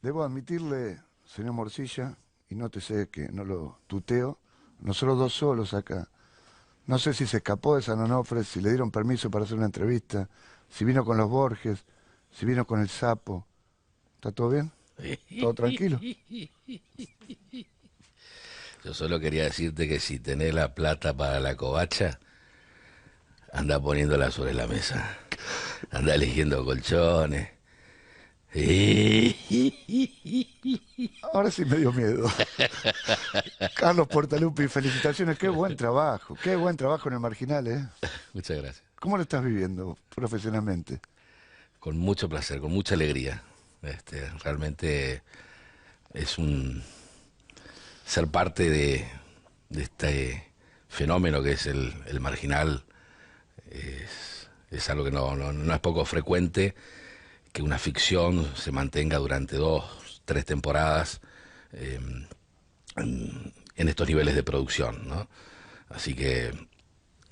Debo admitirle, señor Morcilla, y nótese que no lo tuteo, nosotros dos solos acá. No sé si se escapó de San Onofre, si le dieron permiso para hacer una entrevista, si vino con los Borges, si vino con el Sapo. ¿Está todo bien? ¿Todo tranquilo? Yo solo quería decirte que si tenés la plata para la covacha, anda poniéndola sobre la mesa. Anda eligiendo colchones. Ahora sí me dio miedo. Carlos Portalupi, felicitaciones, qué buen trabajo en el Marginal, ¿eh? Muchas gracias. ¿Cómo lo estás viviendo profesionalmente? Con mucho placer, con mucha alegría. Realmente es un ser parte de este fenómeno que es el marginal. Es algo que no es poco frecuente, que una ficción se mantenga durante 2, 3 temporadas eh, en estos niveles de producción, ¿no? Así que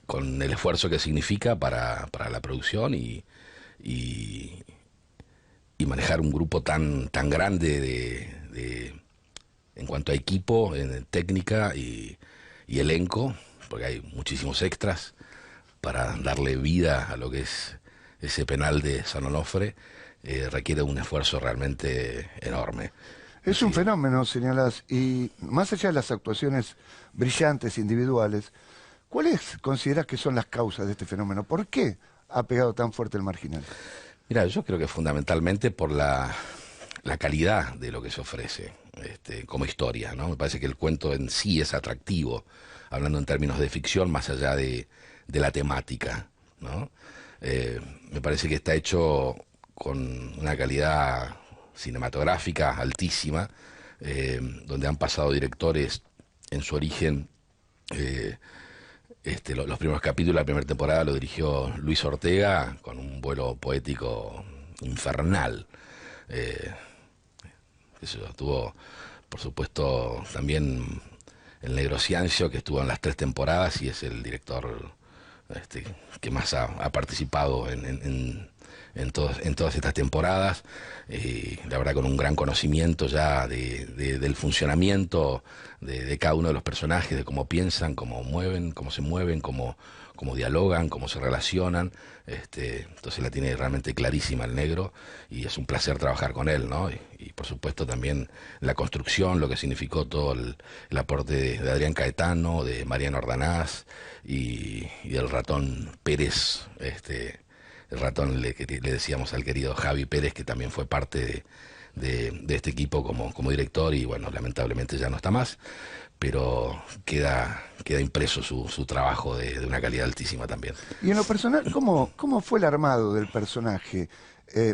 con el esfuerzo que significa para la producción y, y manejar un grupo tan grande en cuanto a equipo, en técnica y elenco, porque hay muchísimos extras para darle vida a lo que es ese penal de San Onofre, requiere un esfuerzo realmente enorme. Es un Así, fenómeno, señalas, y más allá de las actuaciones brillantes individuales, ¿cuáles consideras que son las causas de este fenómeno? ¿Por qué ha pegado tan fuerte el Marginal? mira, yo creo que fundamentalmente por la calidad de lo que se ofrece como historia, ¿no? Me parece que el cuento en sí es atractivo, hablando en términos de ficción, más allá de la temática, ¿no? Me parece que está hecho con una calidad cinematográfica altísima, donde han pasado directores en su origen. Los primeros capítulos de la primera temporada lo dirigió Luis Ortega con un vuelo poético infernal. Eh, Eso tuvo, por supuesto, también el Negro Ciancio, que estuvo en las 3 temporadas y es el director este, que más ha participado en todas estas temporadas. La verdad, con un gran conocimiento ya del funcionamiento de cada uno de los personajes, de cómo piensan, cómo mueven, cómo se mueven, cómo dialogan, cómo se relacionan. Entonces la tiene realmente clarísima el negro y es un placer trabajar con él, ¿no? Y por supuesto también la construcción, lo que significó todo el aporte de Adrián Caetano, de Mariano Ordanaz y del ratón Pérez, el ratón que le decíamos al querido Javi Pérez, que también fue parte de este equipo como director y bueno, lamentablemente ya no está más, pero queda impreso su trabajo de una calidad altísima también. Y en lo personal, ¿cómo fue el armado del personaje?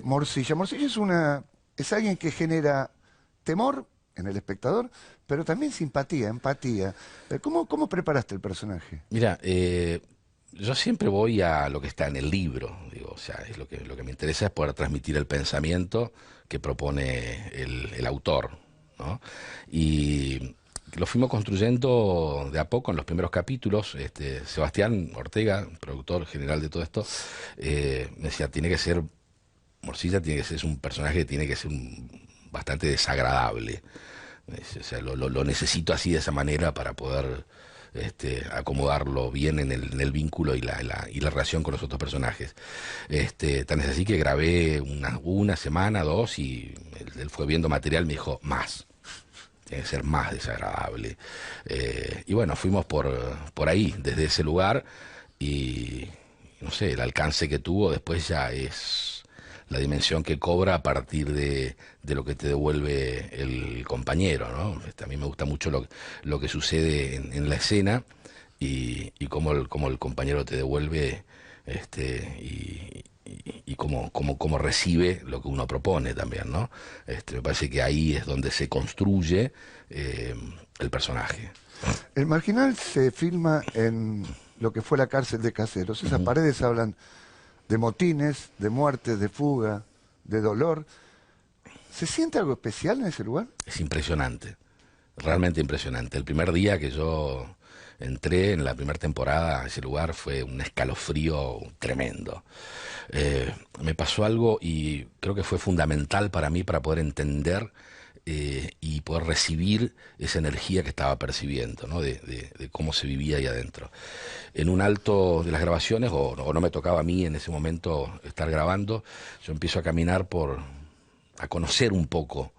Morcilla. Morcilla es alguien que genera temor en el espectador, pero también simpatía, empatía. ¿Cómo preparaste el personaje? Mira, yo siempre voy a lo que está en el libro, digo, o sea, es lo que me interesa es poder transmitir el pensamiento que propone el autor, ¿no? Y lo fuimos construyendo de a poco en los primeros capítulos. Sebastián Ortega, productor general de todo esto, me decía, tiene que ser, Morcilla tiene que ser es un personaje que tiene que ser bastante desagradable. O sea, lo necesito así de esa manera para poder acomodarlo bien en el vínculo y la relación con los otros personajes. Tan es así que grabé una semana, dos, y él fue viendo material, me dijo, más. Tiene que ser más desagradable. Y bueno, fuimos por ahí, desde ese lugar, y no sé, el alcance que tuvo después ya es la dimensión que cobra a partir de lo que te devuelve el compañero, ¿no? A mí me gusta mucho lo que sucede en la escena y cómo el compañero te devuelve y cómo recibe lo que uno propone también, ¿no? Me parece que ahí es donde se construye eh, el personaje. El Marginal se filma en lo que fue la cárcel de Caseros. Esas Ujú. paredes hablan de motines, de muertes, de fuga, de dolor. ¿Se siente algo especial en ese lugar? Es impresionante, realmente impresionante. El primer día que yo Entré en la primera temporada a ese lugar, fue un escalofrío tremendo. Me pasó algo y creo que fue fundamental para mí para poder entender y poder recibir esa energía que estaba percibiendo, ¿no? De cómo se vivía ahí adentro. En un alto de las grabaciones, o no me tocaba a mí en ese momento estar grabando, yo empiezo a caminar a conocer un poco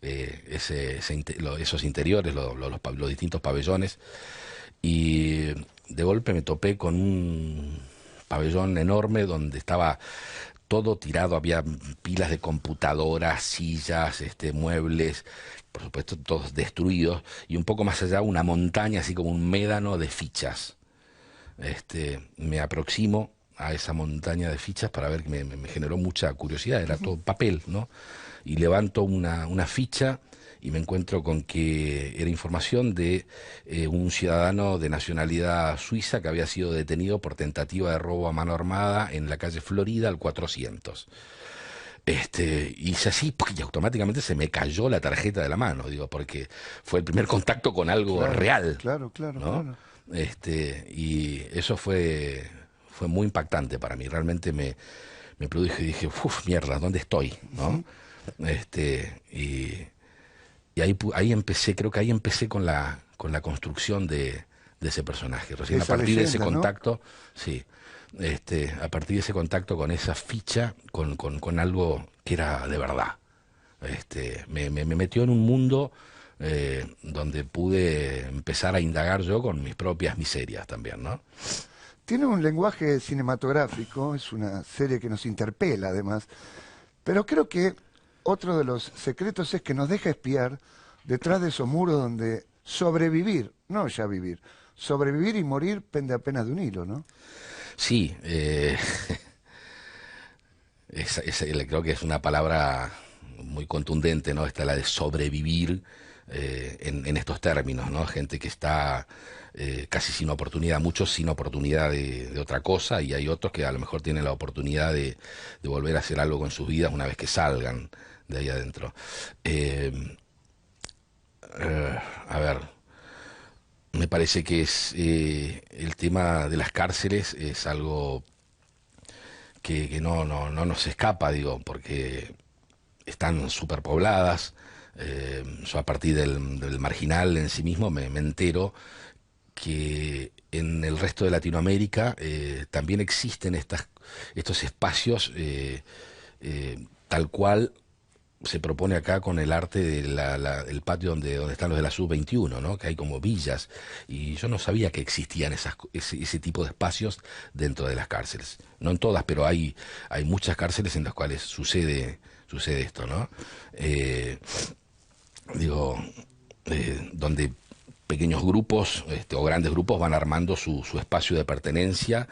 esos interiores, los distintos pabellones, y de golpe me topé con un pabellón enorme donde estaba todo tirado, había pilas de computadoras, sillas, muebles, por supuesto todos destruidos, y un poco más allá una montaña, así como un médano de fichas. Me aproximo a esa montaña de fichas para ver, que me generó mucha curiosidad, era todo papel, ¿no? Y levanto una ficha y me encuentro con que era información de un ciudadano de nacionalidad suiza que había sido detenido por tentativa de robo a mano armada en la calle Florida al 400. Hice así y automáticamente se me cayó la tarjeta de la mano, digo, porque fue el primer contacto con algo Claro, real, claro, claro, ¿no? claro. Y eso fue muy impactante para mí, realmente me produjo y dije, uff, mierda, ¿dónde estoy? ¿No? Y ahí empecé, creo que ahí empecé con la construcción de ese personaje. Recién a Esa partir de ese leyenda, ¿no? contacto, sí, a partir de ese contacto con esa ficha, con algo que era de verdad. Me metió en un mundo donde pude empezar a indagar yo con mis propias miserias también, ¿no? Tiene un lenguaje cinematográfico, es una serie que nos interpela además, pero creo que otro de los secretos es que nos deja espiar detrás de esos muros donde sobrevivir, no ya vivir, sobrevivir y morir pende apenas de un hilo, ¿no? Sí, creo que es una palabra muy contundente, ¿no? Esta la de sobrevivir en estos términos, ¿no? Gente que está casi sin oportunidad, muchos sin oportunidad de otra cosa, y hay otros que a lo mejor tienen la oportunidad de volver a hacer algo con sus vidas una vez que salgan de ahí adentro. Eh, a ver, me parece que el tema de las cárceles es algo que no nos escapa, digo, porque están superpobladas. Yo a partir del marginal en sí mismo me entero que en el resto de Latinoamérica también existen estos espacios tal cual se propone acá con el arte del patio donde están los de la sub-21, ¿no? Que hay como villas. Y yo no sabía que existían ese tipo de espacios dentro de las cárceles. No en todas, pero hay muchas cárceles en las cuales sucede esto, ¿no? Digo, donde pequeños grupos o grandes grupos van armando su espacio de pertenencia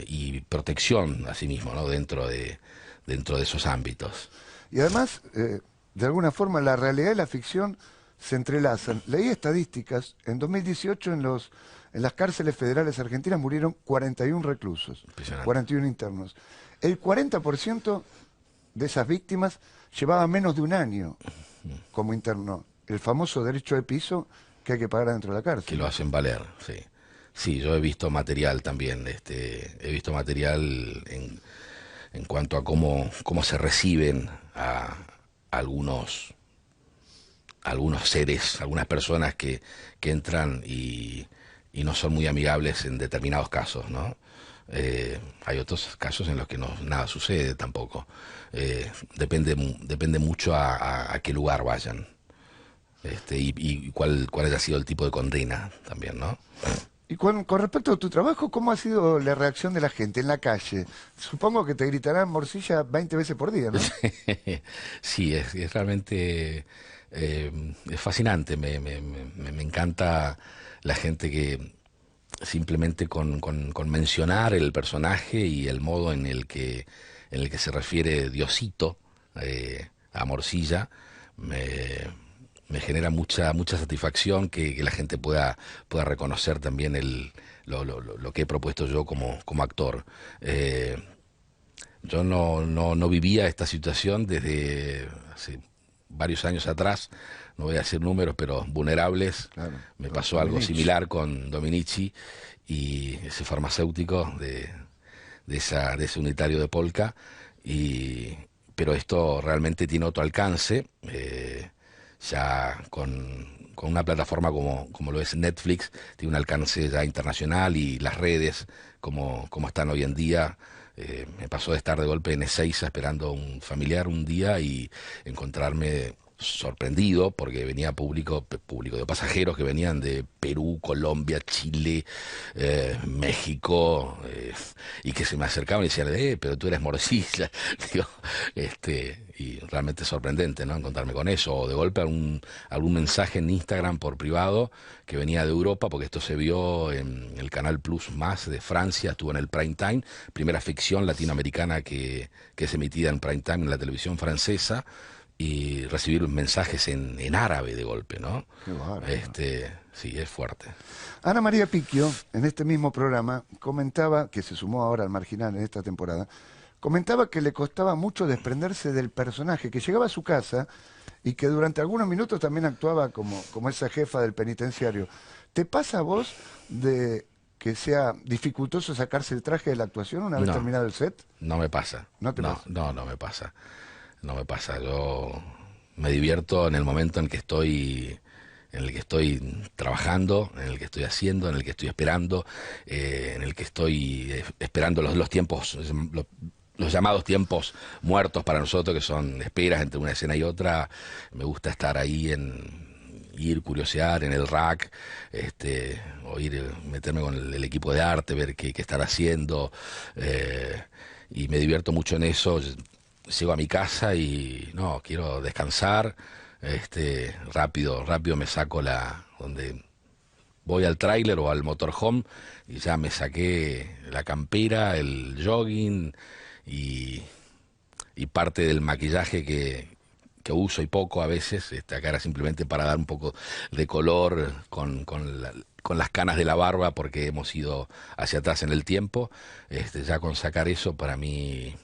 y protección a sí mismo, ¿no? Dentro de esos ámbitos. Y además, de alguna forma, la realidad y la ficción se entrelazan. Leí estadísticas, en 2018 en las cárceles federales argentinas murieron 41 reclusos, Impresionante. 41 internos. El 40% de esas víctimas llevaba menos de un año como interno. El famoso derecho de piso que hay que pagar dentro de la Que cárcel. lo hacen valer, sí. Sí, yo he visto material también, he visto material en cuanto a cómo se reciben a algunos seres, algunas personas que entran y no son muy amigables en determinados casos, ¿no? Hay otros casos en los que nada sucede tampoco. Depende mucho a qué lugar vayan. Y cuál haya sido el tipo de condena también, ¿no? Y con respecto a tu trabajo, ¿cómo ha sido la reacción de la gente en la calle? Supongo que te gritarán morcilla 20 veces por día, ¿no? Sí, es realmente es fascinante. Me encanta la gente que simplemente con mencionar el personaje y el modo en el que se refiere Diosito a Morcilla, me genera mucha satisfacción que la gente pueda reconocer también lo que he propuesto yo como actor. Yo no vivía esta situación desde hace varios años atrás, no voy a decir números, pero Vulnerables, Claro, me con pasó algo Dominici. similar con Dominici y ese farmacéutico de ese unitario de Polka, y, pero esto realmente tiene otro alcance, ya con una plataforma como lo es Netflix, tiene un alcance ya internacional y las redes como están hoy en día. Me pasó de estar de golpe en Ezeiza esperando a un familiar un día y encontrarme sorprendido porque venía público de pasajeros que venían de Perú, Colombia, Chile, México, y que se me acercaban y decían, pero tú eres Morcilla. Digo, y realmente sorprendente, ¿no? Encontrarme con eso, o de golpe algún mensaje en Instagram por privado que venía de Europa, porque esto se vio en el Canal Plus Más de Francia, estuvo en el prime time, primera ficción latinoamericana que es emitida en prime time en la televisión francesa, y recibir mensajes en árabe de golpe, ¿no? Qué bárbaro. Sí, es fuerte. Ana María Picchio, en este mismo programa, comentaba, que se sumó ahora al Marginal en esta temporada, comentaba que le costaba mucho desprenderse del personaje, que llegaba a su casa y que durante algunos minutos también actuaba como esa jefa del penitenciario. ¿Te pasa a vos de que sea dificultoso sacarse el traje de la actuación una vez No, terminado el set? no me pasa. ¿No te pasa? No me pasa. No me pasa. Yo me divierto en el momento en el que estoy trabajando, en el que estoy haciendo, en el que estoy esperando, en el que estoy esperando los tiempos, los llamados tiempos muertos para nosotros, que son esperas entre una escena y otra. Me gusta estar ahí ir, curiosear en el rack, o ir, meterme con el equipo de arte, ver qué están haciendo, y me divierto mucho en eso. Llego a mi casa y no, quiero descansar, rápido me saco donde voy al tráiler o al motorhome y ya me saqué la campera, el jogging y, y parte del maquillaje que uso y poco a veces, acá era simplemente para dar un poco de color con las canas de la barba porque hemos ido hacia atrás en el tiempo, ya con sacar eso para mí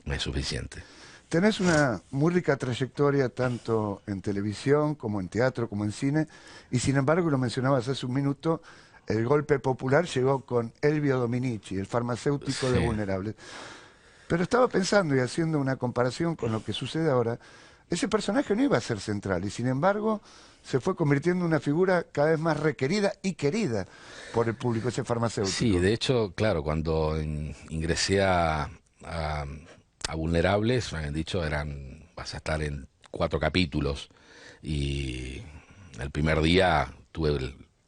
es suficiente. Tenés una muy rica trayectoria tanto en televisión como en teatro como en cine y sin embargo, lo mencionabas hace un minuto, el golpe popular llegó con Elvio Dominici, el farmacéutico de Sí, Vulnerables. Pero estaba pensando y haciendo una comparación con lo que sucede ahora, ese personaje no iba a ser central y sin embargo se fue convirtiendo en una figura cada vez más requerida y querida por el público, ese sí, farmacéutico. de hecho, claro, cuando ingresé a Vulnerables, me habían dicho, vas a estar en 4 capítulos, y el primer día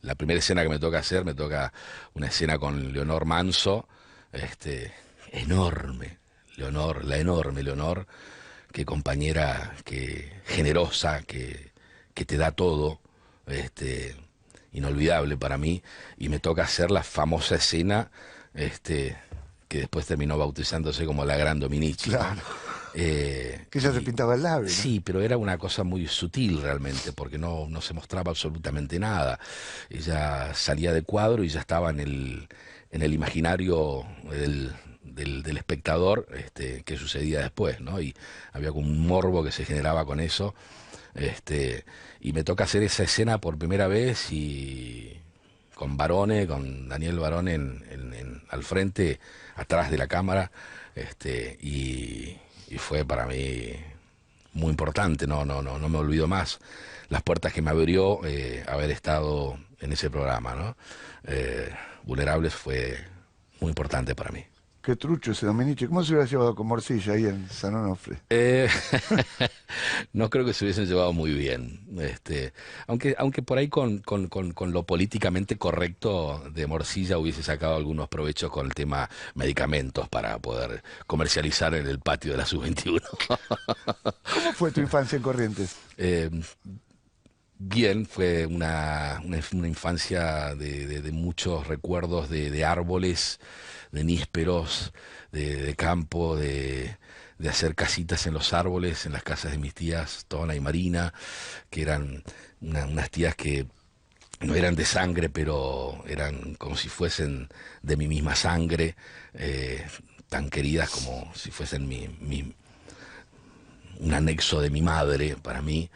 la primera escena que me toca hacer, me toca una escena con Leonor Manso, enorme, la enorme Leonor, qué compañera, qué generosa, que te da todo, inolvidable para mí, y me toca hacer la famosa escena, que después terminó bautizándose como la Gran Dominici, ¿no? Claro, que ella se Y pintaba el labio, ¿no? sí, pero era una cosa muy sutil realmente, porque no se mostraba absolutamente nada. Ella salía de cuadro y ya estaba en el imaginario del espectador, qué sucedía después, ¿no? Y había como un morbo que se generaba con eso. Y me toca hacer esa escena por primera vez y con Barone, con Daniel Barone al frente, atrás de la cámara, y fue para mí muy importante, no me olvido más las puertas que me abrió, haber estado en ese programa, ¿no? Vulnerables fue muy importante para mí. Qué trucho ese Dominici. ¿Cómo se hubiera llevado con Morcilla ahí en San Onofre? Eh, no creo que se hubiesen llevado muy bien. Aunque por ahí con lo políticamente correcto de Morcilla hubiese sacado algunos provechos con el tema medicamentos para poder comercializar en el patio de la Sub-21. ¿Cómo fue tu infancia en Corrientes? Eh, Bien, fue una infancia de muchos recuerdos de árboles, de nísperos, de campo, de hacer casitas en los árboles, en las casas de mis tías, Tona y Marina, que eran unas tías que no eran de sangre, pero eran como si fuesen de mi misma sangre, tan queridas como si fuesen un anexo de mi madre para mí,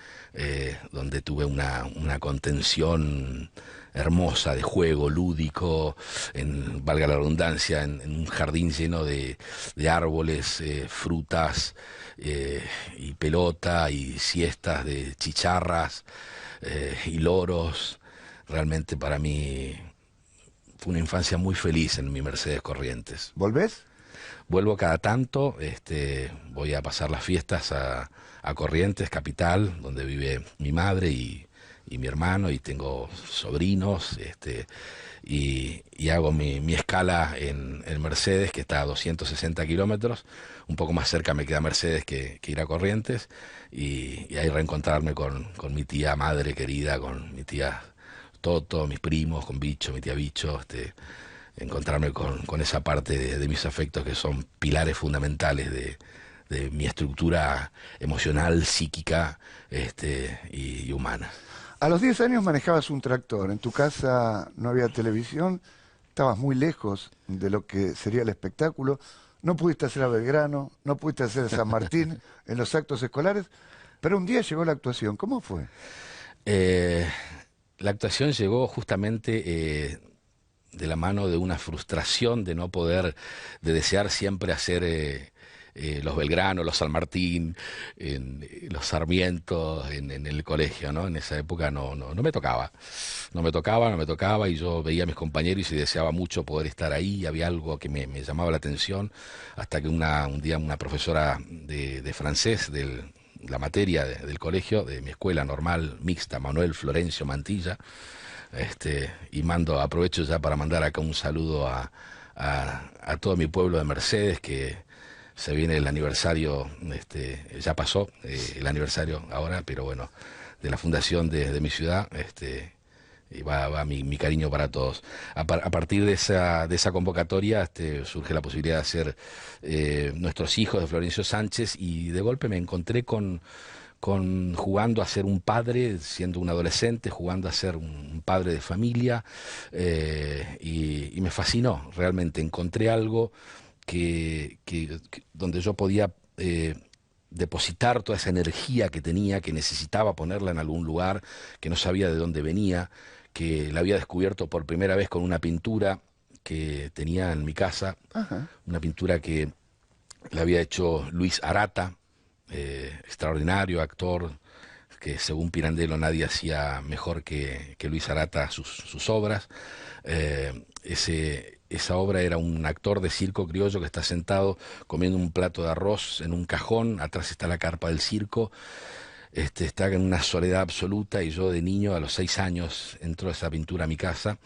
donde tuve una contención hermosa de juego lúdico, valga la redundancia, en un jardín lleno de árboles, frutas y pelota y siestas de chicharras y loros. Realmente para mí fue una infancia muy feliz en mi Mercedes Corrientes. ¿Volvés? Vuelvo cada tanto, voy a pasar las fiestas a Corrientes, capital, donde vive mi madre y mi hermano, y tengo sobrinos, y hago mi escala en Mercedes, que está a 260 kilómetros. Un poco más cerca me queda Mercedes que ir a Corrientes, y ahí reencontrarme con mi tía madre querida, con mi tía Toto, mis primos, con Bicho, mi tía Bicho, encontrarme con esa parte de mis afectos que son pilares fundamentales de mi estructura emocional, psíquica, y humana. A los 10 años manejabas un tractor, en tu casa no había televisión, estabas muy lejos de lo que sería el espectáculo, no pudiste hacer a Belgrano, no pudiste hacer San Martín en los actos escolares, pero un día llegó la actuación. ¿Cómo fue? Eh, la actuación llegó justamente de la mano de una frustración de no poder, de desear siempre hacer los Belgrano, los San Martín, los Sarmientos en el colegio, ¿no? En esa época no me tocaba. No me tocaba, y yo veía a mis compañeros y deseaba mucho poder estar ahí. Había algo que me llamaba la atención, hasta que un día una profesora de francés la materia del colegio, de mi escuela normal mixta, Manuel Florencio Mantilla, y aprovecho ya para mandar acá un saludo a todo mi pueblo de Mercedes, que se viene el aniversario, ya pasó el aniversario ahora, pero bueno, de la fundación de mi ciudad, y va mi cariño para todos. A partir de esa convocatoria surge la posibilidad de hacer Nuestros Hijos de Florencio Sánchez, y de golpe me encontré con jugando a ser un padre, siendo un adolescente, jugando a ser un padre de familia, y me fascinó. Realmente encontré algo donde yo podía depositar toda esa energía que tenía, que necesitaba ponerla en algún lugar, que no sabía de dónde venía, que la había descubierto por primera vez con una pintura que tenía en mi casa. Ajá. Una pintura que la había hecho Luis Arata, extraordinario actor, que según Pirandello nadie hacía mejor que Luis Arata sus obras. Esa obra era un actor de circo criollo que está sentado comiendo un plato de arroz en un cajón, atrás está la carpa del circo, está en una soledad absoluta, y yo de niño, a los 6 años, entró esa pintura a mi casa,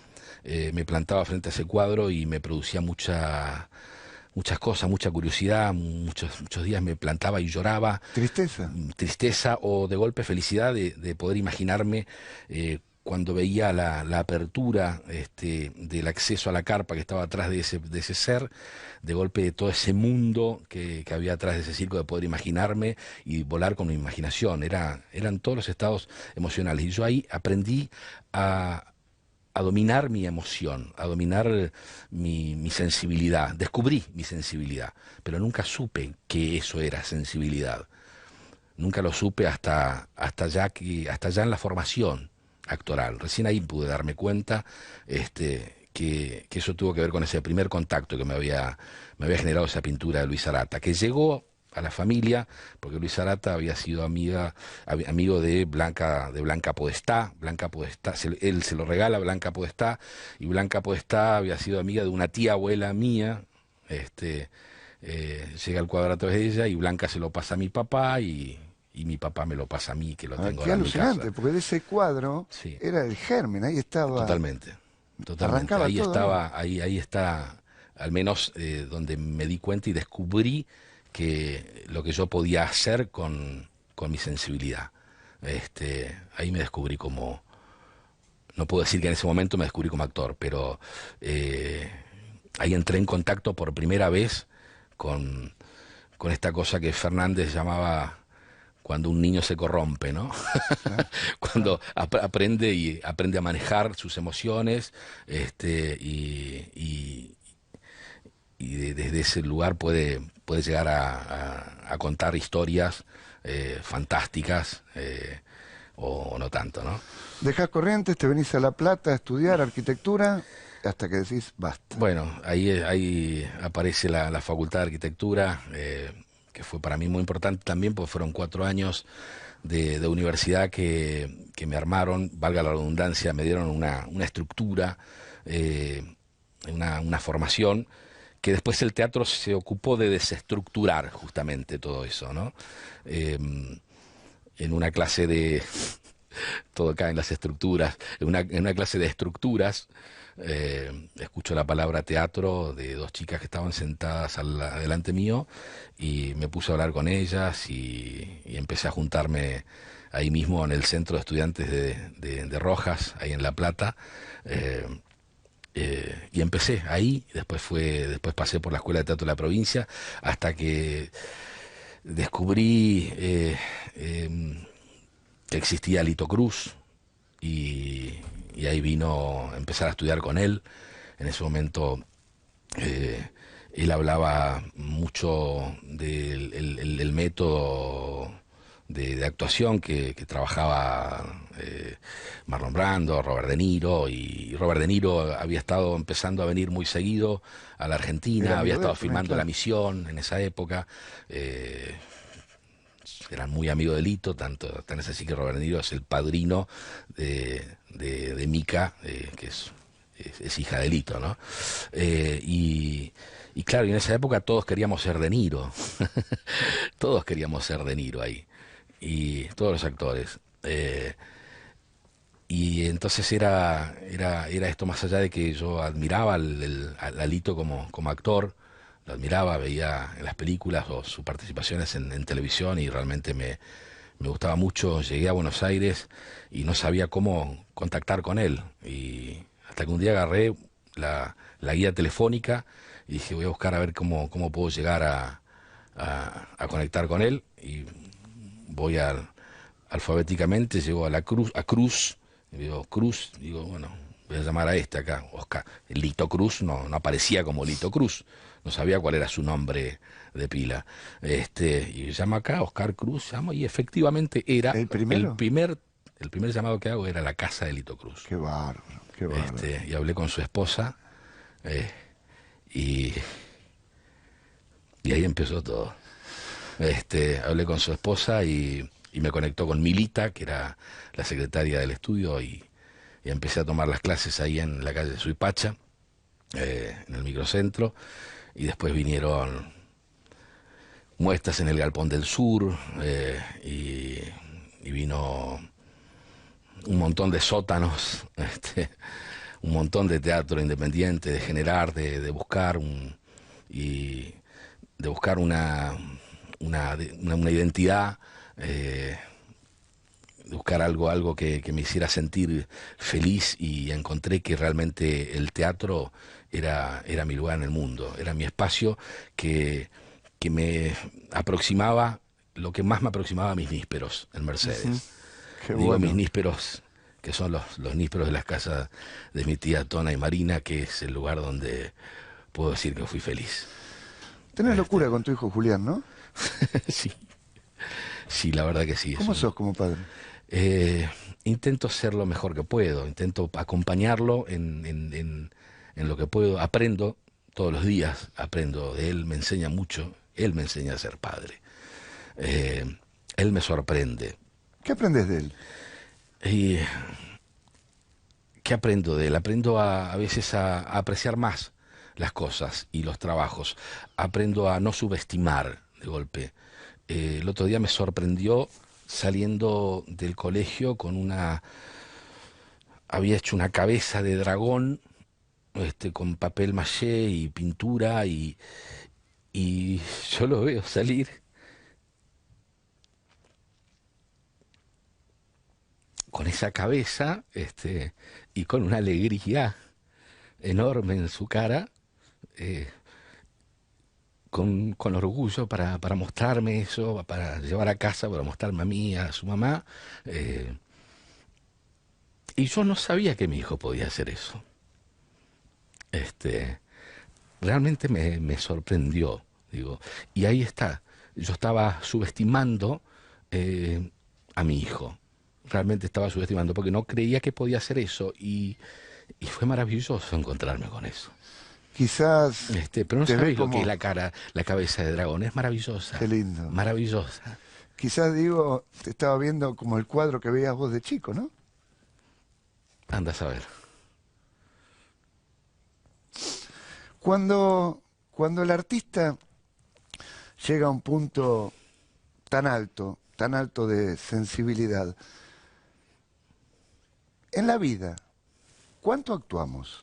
me plantaba frente a ese cuadro y me producía muchas cosas, mucha curiosidad. Muchos días me plantaba y lloraba. ¿Tristeza? Tristeza, o de golpe felicidad de poder imaginarme, cuando veía la apertura del acceso a la carpa que estaba atrás de ese ser, de golpe de todo ese mundo que había atrás de ese circo, de poder imaginarme y volar con mi imaginación. Eran todos los estados emocionales, y yo ahí aprendí a dominar mi emoción, a dominar mi sensibilidad. Descubrí mi sensibilidad, pero nunca supe que eso era sensibilidad. Nunca lo supe hasta ya en la formación actoral. Recién ahí pude darme cuenta que eso tuvo que ver con ese primer contacto que me había generado esa pintura de Luis Arata, que llegó a la familia, porque Luis Arata había sido amigo de Blanca Podestá. Él se lo regala a Blanca Podestá, y Blanca Podestá había sido amiga de una tía abuela mía. Llega el cuadro a través de ella, y Blanca se lo pasa a mi papá, y mi papá me lo pasa a mí, que lo tengo Qué ahora en mi casa. alucinante, porque de ese cuadro Sí. era el germen, ahí estaba. Totalmente. Arrancaba Ahí todo, estaba, ¿no? ahí está, al menos donde me di cuenta y descubrí que lo que yo podía hacer con mi sensibilidad. Ahí me descubrí como, no puedo decir que en ese momento me descubrí como actor, pero ahí entré en contacto por primera vez con esta cosa que Fernández llamaba cuando un niño se corrompe, ¿no? Claro, Cuando claro. aprende a manejar sus emociones, y desde ese lugar puede puede llegar a contar historias fantásticas o no tanto, ¿no? Dejás Corrientes, te venís a La Plata a estudiar arquitectura, hasta que decís basta. Bueno, ahí aparece la Facultad de Arquitectura, que fue para mí muy importante también, porque fueron 4 años de universidad que me armaron, valga la redundancia, me dieron una estructura, una formación, que después el teatro se ocupó de desestructurar justamente todo eso, ¿no? En una clase de... Todo cae en las estructuras. En una clase de estructuras, escucho la palabra teatro de dos chicas que estaban sentadas delante mío y me puse a hablar con ellas y empecé a juntarme ahí mismo en el centro de estudiantes de Rojas, ahí en La Plata. Y empecé ahí, después pasé por la Escuela de Teatro de la Provincia, hasta que descubrí que existía Lito Cruz, y ahí vino a empezar a estudiar con él. En ese momento él hablaba mucho del método de actuación que trabajaba Marlon Brando, Robert De Niro, y Robert De Niro había estado empezando a venir muy seguido a la Argentina, Era había amigo de estado él también, filmando La claro. Misión en esa época. Eran muy amigos de Lito, tan es así que Robert De Niro es el padrino de Mica, que es hija de Lito, ¿no? Y claro, y en esa época todos queríamos ser De Niro, todos queríamos ser De Niro ahí, y todos los actores. Y entonces era esto, más allá de que yo admiraba a Lito como actor, lo admiraba, veía en las películas o sus participaciones en televisión, y realmente me gustaba mucho. Llegué a Buenos Aires y no sabía cómo contactar con él. Y hasta que un día agarré la guía telefónica y dije, voy a buscar a ver cómo puedo llegar a conectar con él. Y voy alfabéticamente, llego a Cruz, y digo, Cruz, digo, bueno, voy a llamar a este acá, Oscar. Lito Cruz no aparecía como Lito Cruz, no sabía cuál era su nombre de pila. Y llamo acá, Oscar Cruz, llamo, y efectivamente era ¿El el primero? primer, el primer llamado que hago era la casa de Lito Cruz. Qué bárbaro, qué bárbaro. Y hablé con su esposa, eh, y, y ahí empezó todo. Hablé con su esposa y me conectó con Milita, que era la secretaria del estudio, y empecé a tomar las clases ahí en la calle Suipacha, en el microcentro, y después vinieron muestras en el Galpón del Sur, y vino un montón de sótanos, un montón de teatro independiente, de generar, de buscar y de buscar una identidad, de buscar algo que me hiciera sentir feliz, y encontré que realmente el teatro era mi lugar en el mundo, era mi espacio que me aproximaba, lo que más me aproximaba a mis nísperos en Ujú. Mercedes. Qué Digo mis bueno. nísperos, que son los nísperos de las casas de mi tía Tona y Marina, que es el lugar donde puedo decir que fui feliz. Tenés Este, locura con tu hijo Julián, ¿no? sí, sí, la verdad que sí. ¿Cómo sos como padre? Eh, Intento ser lo mejor que puedo, intento acompañarlo en lo que puedo, aprendo todos los días, aprendo de él, me enseña mucho, él me enseña a ser padre. Eh, Él me sorprende. ¿Qué aprendes de él? ¿Y qué aprendo de él? Aprendo a veces a apreciar más las cosas y los trabajos. Aprendo a no subestimar de golpe. El otro día me sorprendió saliendo del colegio con había hecho una cabeza de dragón, con papel maché y pintura, y yo lo veo salir con esa cabeza, y con una alegría enorme en su cara, eh, con orgullo para mostrarme eso, para llevar a casa, para mostrarme a mí, a su mamá. eh, y yo no sabía que mi hijo podía hacer eso. Este, Realmente me sorprendió. Digo, y ahí está. Yo estaba subestimando a mi hijo. Realmente estaba subestimando porque no creía que podía hacer eso y fue maravilloso encontrarme con eso. Quizás Pero no te ve sabes lo que es como, la cara, la cabeza de dragón. Es qué maravillosa, lindo. maravillosa. Quizás digo, te estaba viendo como el cuadro que veías vos de chico, ¿no? Anda a saber. Cuando el artista llega a un punto tan alto de sensibilidad, en la vida, ¿cuánto actuamos?